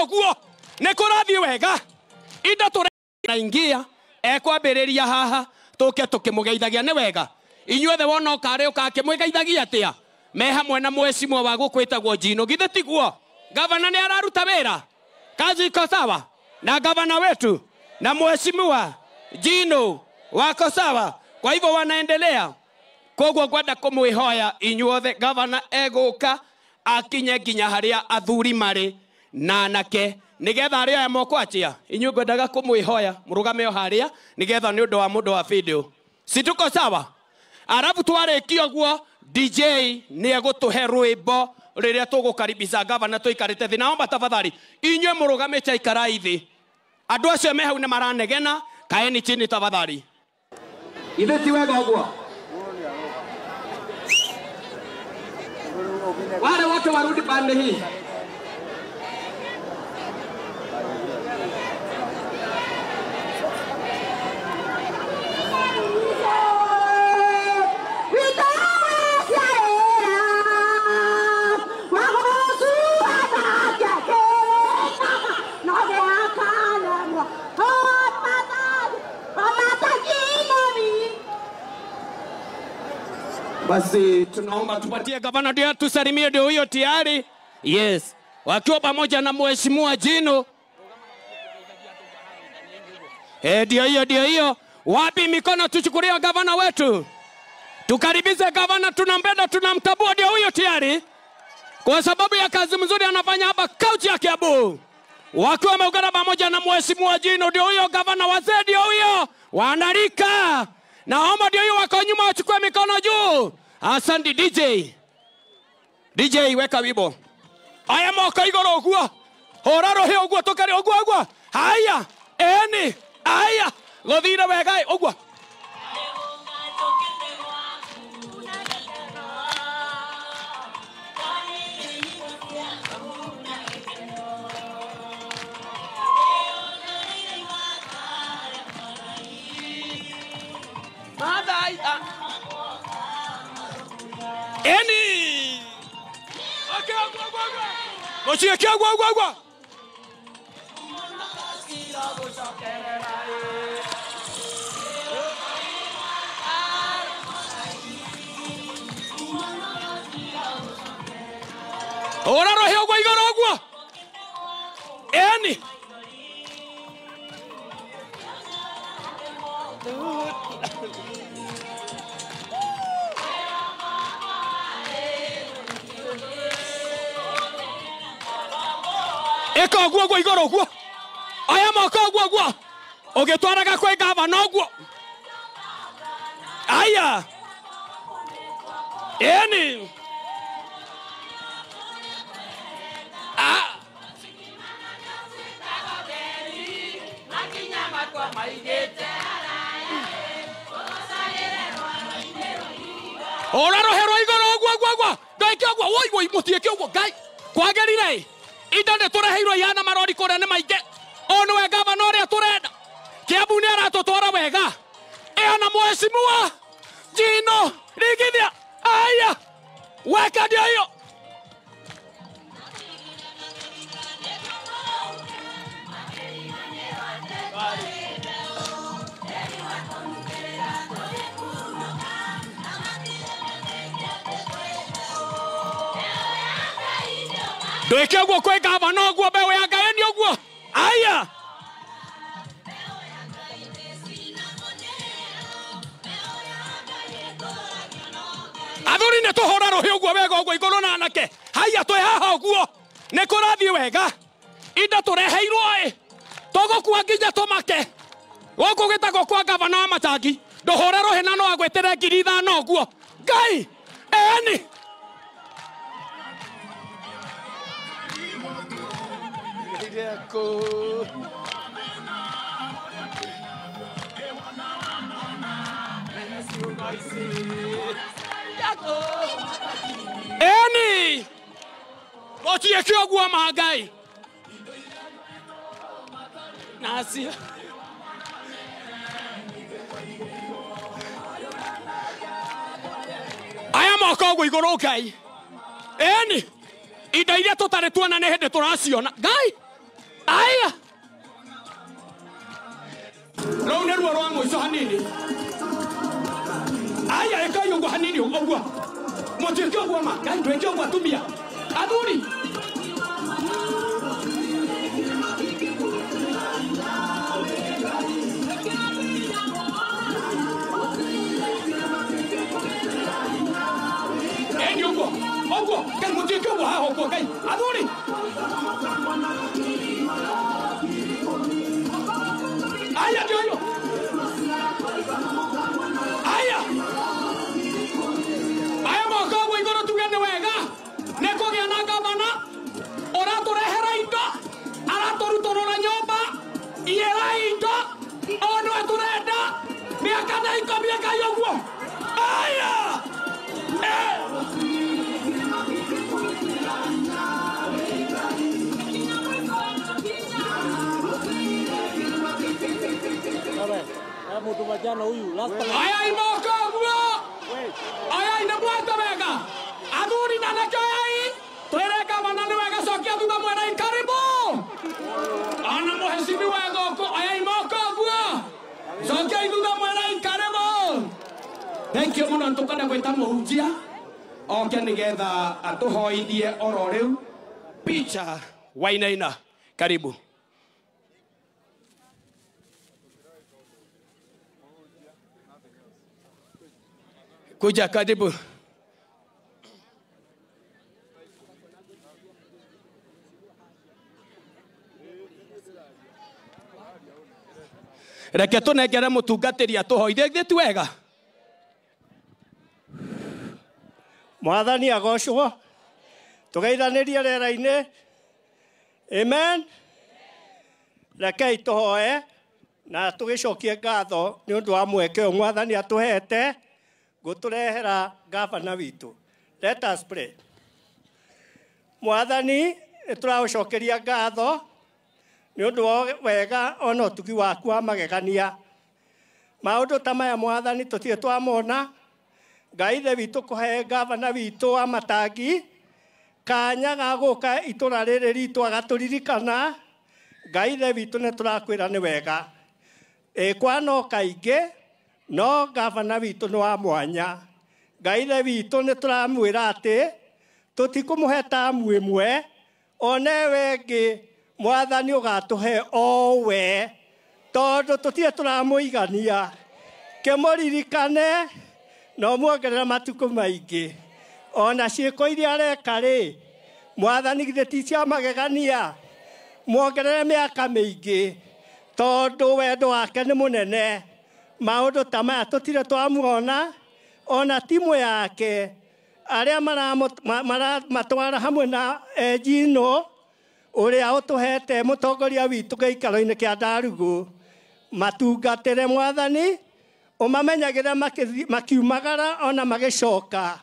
oguo ne kurathi wega inda tore na ingia ekwambiriria haha tuke tukimugeithagia ne wega inyuothe wona kare ukakimwegeithagia atia me hamwe na mheshimiwa wa gukwitagwo Jino githe tiguo gavana ni araruta wira kazi iko sawa na gavana wetu na mheshimiwa Jino wako sawa kwa hivyo wanaendelea koguo gwenda kumwihoya inyuothe gavana eguka akinye nginya haria athuri mari na anake nigetha aria ya moko atia inyu ngwendaga kumwihoya murugame haria nigetha ni undu wa mundu wa video situko sawa arabu twarekio guo DJ ni egutuhe rwimbo riria tugukaribisha gavana tuikarite thi naomba tafadhali inywe murugame chaikarai thi andu acio me hau ni maranegena kaeni chini tafadhali ithe ti wega guo wale wote warudi pande hii basi tunaomba tupatie gavana ndio tusalimie ndio huyo tayari yes wakiwa pamoja na mheshimiwa Jino ndio hiyo wapi mikono tuchukulie gavana wetu tukaribishe gavana tunampenda tunamtabua ndio huyo tayari kwa sababu ya kazi mzuri anafanya hapa kaunti ya Kiambu wakiwa wameungana pamoja na mheshimiwa Jino ndio huyo gavana wazee ndio huyo wanarika naomba ndio hiyo wako nyuma wachukue mikono juu asante DJ weka wibo aya moko igoro guo hora rohe oguo tokare oguo haya eni aya gothira wega oguo Eni okay agua ora rohe agua igoro agua eni eka guo igoro guo aya moko guo ogitwaraga kwe gavana guo aya eni ora rohero igoro guo gai kagwa woi mutie kagwa gai kwagerire idande tureheirwo yana marori kore ne maige ono we gavana ria turenda Kiambu ni aratutwara wega na mheshimiwa Jino rigithia aya weka ndio hiyo Doike oguo kwe gavana oguo bewe ya gaeni oguo aya athuri ne tuhora rohe oguo wega oguo igoro na anake haya twe haha oguo ne kurathi wega inda tureheirwo tugukua nginya tumake goku gitagwo kwa gavana wa Matangi nduhora rohe na no agwetere 5,000 oguo ngai eni eni gotie kioguo magai nasi aya moko oguo igoro ngai eni inda iria tutare tuona ne hende turaciona ngai aya rau ne ruo rwa muico hanini aya eka yungu hanini ogwa motike ogwa ma ngai ndweke ogwa tumia athuri ogwa kai motike ogwa ha ogwa kai athuri aya ndio hiyo aya moko igoro tugene wega neko gya na gavana ora turehera indo araturutorora nyomba iera indo ono aturenda miaka na iko miaka yoguo aya Mtu majana huyu last time. Aya imoko guo. Aya ina mwata wega. Athuri na nakoi. Twereka manane wega sokia thutha mwena karibu. Ana muhesimi wega ko aya imoko guo. Sokia thutha mwena karibu. Thank you muno ntukana gwita muhunjia. Oke nigetha atuhoithie oro riu. Picha Wainaina. Karibu. Kuja karibu. Reke tunengere mutungatiri atuhoithie ti wega. Mwathani agocwo tugeithanirie rera-ini. Amen. Rekei tuhoe na tugicokie ngatho ni undu wa mweke mwathani atuhete guturehera gavana witu. Let us pray. Mwathani turagucokeria ngatho ni undu wa wega ona utugi waku wa magegania. Maundu ta maya mwathani tutire twamona. Ngai ithe witu kuhe gavana witu wa Matangi kanya ga guka itura riri ritu agaturirikana. Ngai ithe witu ne turakwira ni wega kwano kaingi no gavana witu ni wa mwanya. Ngai ithe witu ne turamwira ati tutikumuhe tamu imwe one wengi mwathani ugatuhe o we tondu tutire turamuigania. Kimuririkane no muongerera matuko maingi ona ciiko iria areka ri mwathani githe ti cia magegania. Muongerere miaka mingi tondu wendo wake ni munene. Maundu ta maya tutire twamuona ona timu yake aria matwara hamwe na Jino uria utuhete mutongoria witu giikaro-ini kia Ndarugu matungatire mwathani umamenyagire makiumagara ona magicoka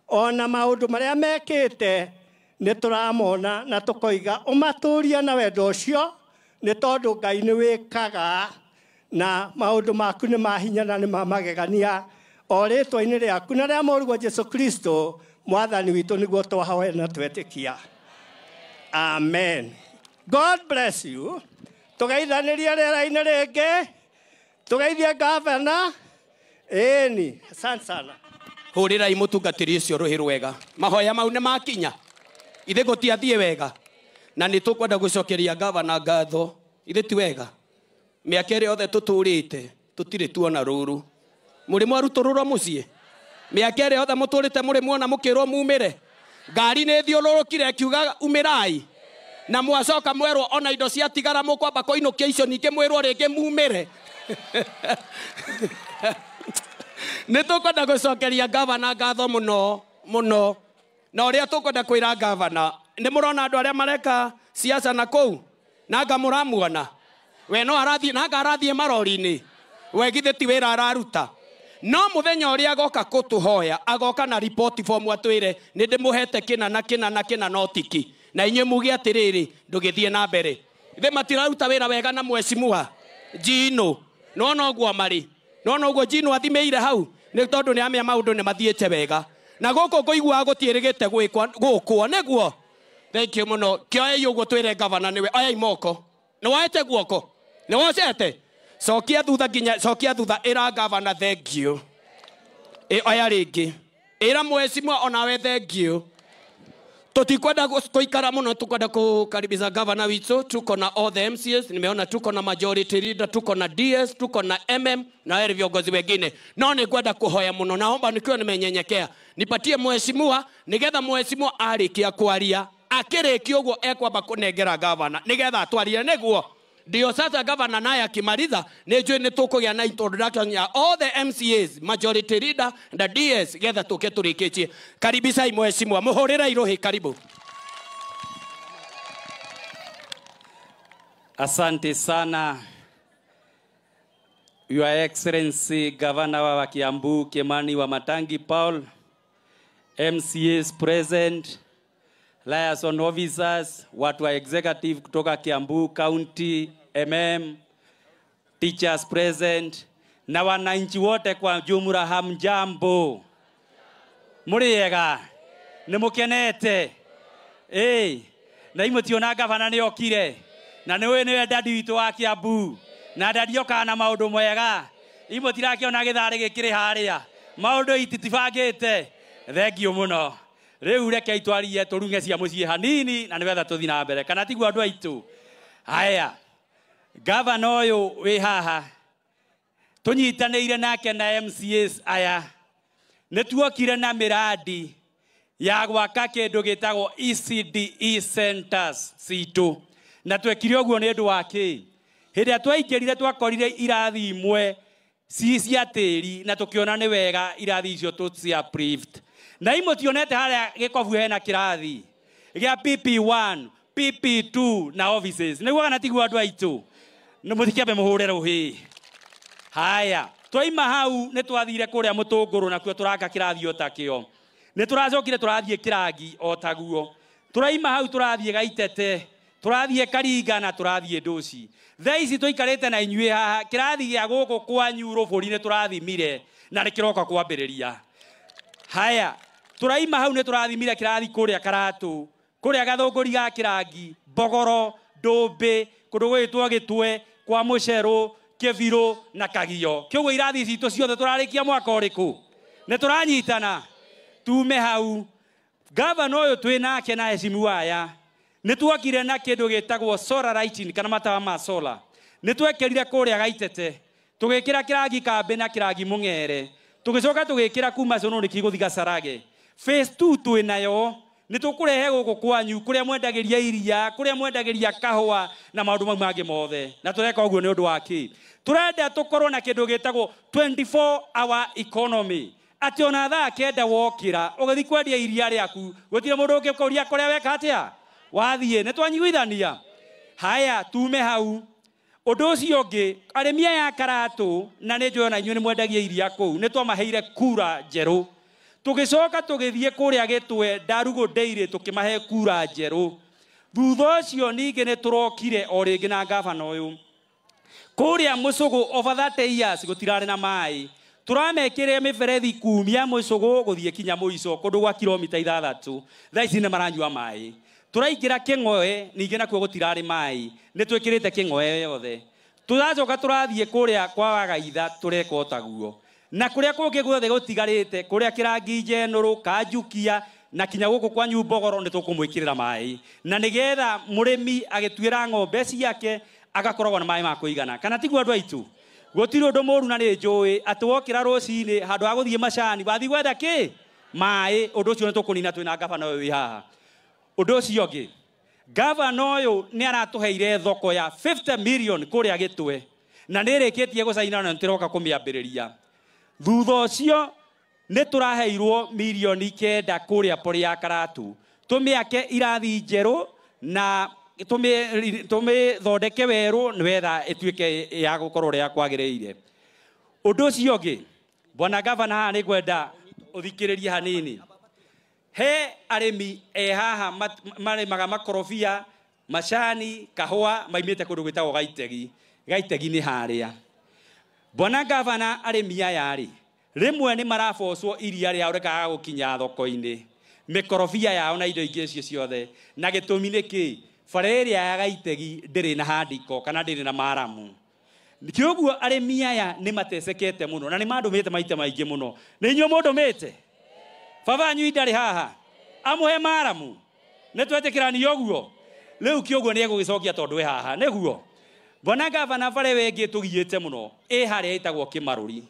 ona maundu maria mekite ni turamona na tukoiga umaturia na wendo ucio ni tondu Ngai ni wikaga na maundu maku ni mahinya na ni mamagegania o ritwa-ini riaku na ria morugo Jesu Kristo mwathani witu niguo twahoe na twetikia. Amen. God bless you. Tugeithanirie rera-ini ringi tugeithie gavana. Eni asante sana. Hurirai mutungatiri ucio ruhi rwega. Mahoya mau ni makinya. Ithe gutiathie wega. Na ni tukwenda gucokeria gavana ngatho. Ithe ti wega. Miaka ĩrĩa yothe tuturite tutire tuona ruru. Muri mwarutorora mucie. Miaka ĩrĩa yothe muturite muri muona mukirwo mumire. Ngari nĩ thiũrũrũkire kiuga umirai. Na mwacoka mwerwo ona indo cia tigara mukwamba kuinukia icio ningĩ mwirwo ringi mumire. Nĩ tukwenda gucokeria gavana ngatho muno muno. Na ũrĩa tukwenda kwĩra gavana nĩ mũrona andũ arĩa mareka siasa na kũu na ngamuona we no arathie na ngarathie marori-inĩ we githĩ ti wĩra araruta. No muthenya ũrĩa agoka kutuhoya agoka na report form atwire nĩ ndĩmũhete kĩna na kĩna na kĩna no tiki na inyuĩ muge atĩrĩrĩ ndũgĩthiĩ na mbere. Ithe matiraruta wĩra wega na mheshimiwa Jino no noguo marĩ no noguo Jino athimeire hau nĩ tondũ nĩ amenya maũndũ nĩ mathiĩte wega na gũkũ ngũiguaga gũtiĩrĩgĩte gwĩkwo nĩguo. Thank you muno. Kĩoei ũguo twĩre gavana nĩwe oya imoko. Nĩ waete guoko? Nĩ wocete? Cokia thutha ĩra gavana thank you. Aya rĩngĩ. Ĩra mheshimiwa onawe thank you. Tutikwenda kuikara muno, tukwenda kukaribisha gavana witũ. Tuko na all the MCAs, nimeona tuko na majority leader, tuko na DS, tuko na MM na wale viongozi wengine. No nikwenda kuhoya muno, naomba nikiwa nimenyenyekea nipatie mheshimiwa, nigetha mheshimiwa arikia kwaria, akirĩkia ũguo ekwamba kunengera gavana nigetha atwarire nĩguo. Ndio sasa gavana naye akimaliza nĩnjũĩ nĩ tũkũgĩa na introduction ya all the MCAs, majority leader na DS getha tũke tũrĩkĩtie. Karibisai mheshimiwa, mũhũrĩra irohi, karibu. Asante sana Your Excellency Governor wa Kiambu Kimani Wamatangi Paul, MCAs present, liaison officers, watu wa executive kutoka Kiambu County, MM, teachers present, na wananchi wote kwa jumla, hamjambo? Muriega? Nimukenete? Na imutiona gavana ni okire. Na niwe dadi witu wa Kiambu. Na dadi oka na maundu mwega. Imutirakiona githari gikiri haria. Maundu ititifagite. Thank you muno. Riu reke itwarie turunge cia mucii hanini na niwetha tuthi na mbere. Kana tiguo andu aitu. Haya. Gavana uyu wi haha. Tunyitanĩire nake na MCAs aya. Nĩtuokire na miradi ya gwaka kindu gitagwo ECDE centers citũ. Na twekire ũguo nĩ ũndũ wa kĩ? Hĩndĩ twaingĩrire twakorire irathi imwe cia tĩri na tukiona nĩ wega irathi icio tũcia approved. Na imutionete harĩa gĩkobu hena kĩrathi gĩa PP1, PP2 na offices. Nĩguo kana tiguo andũ aitũ? Nĩ mũthikĩambe mũhũre rũhĩ. Haya, twaima hau nĩ twathire kũrĩa Mũtũngũrũ nakuo tũraka kĩrathi o takĩo. Nĩ tũracokire tũrathiĩ Kĩrangi o taguo. Tũraima hau tũrathiĩ Gaitete, tũrathiĩ Karinga na tũrathiĩ Ndũci. Thaa ici tũikarĩte na inyuĩ haha, kĩrathi gĩa gũkũ kwanyu Rũbũri nĩ tũrathimire na nĩ kĩroka kwambĩrĩria. Haya, tũraima hau nĩ tũrathimire kĩrathi kũrĩa Karatũ, kũrĩa Gathũngũri ga Kĩrangi, Mbogoro, Ndũmbĩ, kũndũ gwĩtwo Gĩtwe, kwa Mũcerũ, Kĩbirũ na Kagio. Kĩoguo irathi citũ ciothe tũrarĩkia mwaka ũrĩkũ? Nĩ tũranyitana? Tume hau. Gavana ũyũ twĩ nake na heshimiwa aya nĩ tuokire na kĩndũ gĩtagwo solar lighting kana matawa ma solar. Nĩ twekĩrire kũrĩa Gaitete, tũgĩkĩra Kĩrangi Kambĩ na Kĩrangi Mũng'ere, tũgĩcoka tũgĩkĩra kuma Conũrĩki gũthiĩ Gacharage. Phase 2 twĩ nayo, nĩ tũkũrehe gũkũ kwanyu kũrĩa mwendagĩria iria, kũrĩa mwendagĩria kahũa na maũndũ mau mangĩ mothe. Na tũreka ũguo nĩ ũndũ wa kĩ? Tũrenda tũkorwo na kĩndũ gĩtagwo 24-hour economy. Ati ona thaa kenda wokĩra ũgĩthiĩ kwendia iria rĩaku, gũtirĩ mũndũ ũngĩkũria kũrĩa weka atĩa wathiĩ. Nĩ twanyiguithania? Haya, tume hau. Ũndũ ũcio ũngĩ, arĩmi aya a Karatũ na nĩ njũĩ ona inyuĩ nĩ mwendagia iria kũu, nĩ twamaheire kura njerũ. Tũgĩcoka tũgĩthiĩ kũrĩa Gĩtwe, Ndarugũ Dairy tũkĩmahe kura njerũ. Thutha ũcio ningĩ nĩ tũrokire o rĩngĩ na gavana ũyũ. Kũrĩa Mũcũgũ over 30 years gũtirarĩ na maĩ. Tũramekĩrĩre mĩberethi kumia Mũcũgũ gũthiĩ kinya mũico kũndũ gwa kilomita 6. Thaa ici nĩ maranyua maĩ. Tũraingĩra Kĩng'oe ningĩ nakuo gũtirarĩ maĩ. Nĩ twĩkĩrĩte Kĩng'oe yothe. Tũracoka tũrathiĩ kũrĩa kwa Wagaitha tũreka o taguo. Na kũrĩa kũngĩ guothe gũtigarĩte, kũrĩa Kĩrangi Njenũrũ, Kanjukia na kinya gũkũ kwanyu Mbogoro nĩ tũkũmwĩkĩrĩra maĩ. Na nĩgetha mũrĩmi agĩtuĩra ng'ombe ciake agakoragwo na maĩ ma kũigana. Kana tiguo andũ aitũ? Gũtirĩ ũndũ mũru na nĩ njũĩ atĩ wokĩra rũcinĩ handũ ha gũthiĩ macani wathiĩ gwetha kĩ? Maĩ. Ũndũ ũcio nĩ tũkũnina twĩna gavana ũyũ wĩ haha. Ũndũ ũcio ũngĩ, gavana ũyũ nĩ aratũheire thoko ya 50 million kũrĩa Gĩtwe na nĩ ĩrĩkĩtie gũcaina na nĩtũroka kũmĩambĩrĩria. Thutha ũcio nĩ tũraheirwo milioni 9 kũrĩa pori ya Karatũ tũmĩake irathi njerũ na tũmĩthondeke werũ nĩwetha ĩtuĩke ya gũkorwo ũrĩa kwagĩrĩire. Ũndũ ũcio ũngĩ, bwana gavana haha nĩ ngwenda ũthikĩrĩrie hanini. He arĩmi haha marĩmaga makorobia, macani, kahũa maimĩte kũndũ gwĩtagwo Gaitegi. Gaitegi nĩ harĩa. Bwana gavana, arĩmi aya rĩ, rĩmwe nĩ marabocwo iria rĩao rĩkaga gũkinya thoko-inĩ, mĩkorobia yao na indo ingĩ icio ciothe. Na gĩtũmi nĩ kĩ? Fareria ya Gaitegi ndiri na handiko kana ndiri na maramu. Kioguo arimi aya ni matesekete muno na ni mandumite maite maingi muno. Ni inyo mundumite. Baba anyu ndari haha. Amuhe maramu. Ne twetikirani yoguo. Riu kioguo ni egugicokia tondu e haha niguo. Bona gavana bare wengi tugiyete muno. Haria itagwo Kimaruri.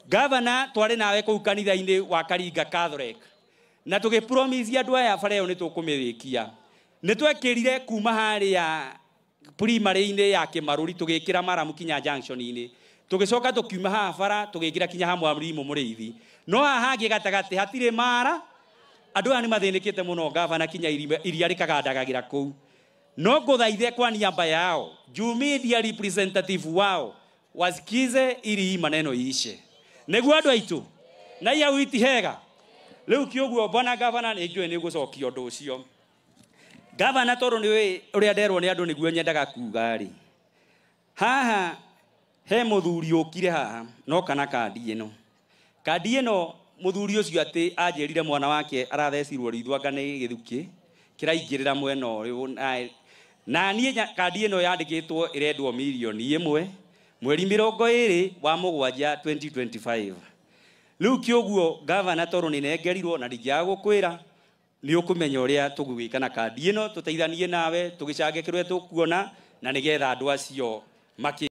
Gavana twari nawe kuu kanitha-ini wa Karinga Catholic. Na tugipromise andu aya bare yo ni tukumirikia. Ni twekirire kuma haria primary-ini ya Kimaruri tugikira maramu kinya junction-ini. Tugicoka tukiuma haha bara tugikira kinya ha Mwarimu Muriithi. No haha gigatagatĩ hatire mara. Andu aya ni mathinikite muno gavana kinya iria rikagandagagira kuu. No nguthaithe kwa niaba yao Jumedia representative wao wasikize ili maneno ishe. Niguo andu aitu na ia witi hega. Riu kioguo bona gavana ni njue ni gucokia undu ucio. Gavana toro ni uria nderwo ni andu niguo nyendaga kuga ri. Haha he muthuri ukire haha no kana kandi ino. Kandi ino muthuri ucio ati anjirire mwana wake arathecirwo rithuanga ni githuki kiraingirira mwena uyu na nie kandi ino yandikitwo irendwo milioni 1 mweri 20 wa mugwanja 2025. Riu kioguo gavana toro ni nengerirwo na ndingiaga gukwira ni ukumenya uria tugwika na kandi ino tuteithanie nawe tugicangikirwe tukuona na nigetha andu acio maki